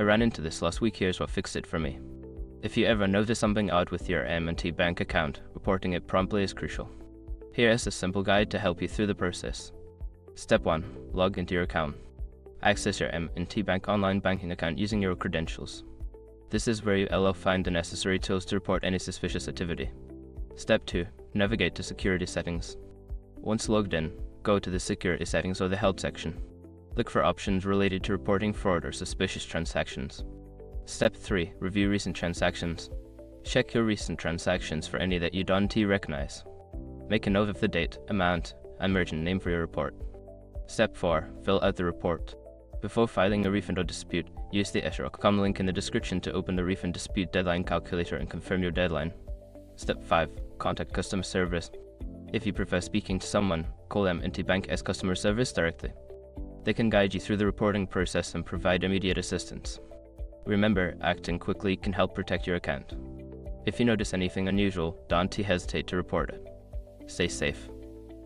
I ran into this last week. Here's what fixed it for me. If you ever notice something odd with your M&T Bank account, reporting it promptly is crucial. Here is a simple guide to help you through the process. Step 1. Log into your account. Access your M&T Bank online banking account using your credentials. This is where you'll find the necessary tools to report any suspicious activity. Step 2. Navigate to Security Settings. Once logged in, go to the Security Settings or the Help section. Look for options related to reporting fraud or suspicious transactions. Step 3. Review recent transactions. Check your recent transactions for any that you don't recognize. Make a note of the date, amount, and merchant name for your report. Step 4. Fill out the report. Before filing a refund or dispute, use the Escrow.com link in the description to open the refund dispute deadline calculator and confirm your deadline. Step 5. Contact customer service. If you prefer speaking to someone, call M&T Bank as customer service directly. They can guide you through the reporting process and provide immediate assistance. Remember, acting quickly can help protect your account. If you notice anything unusual, don't hesitate to report it. Stay safe.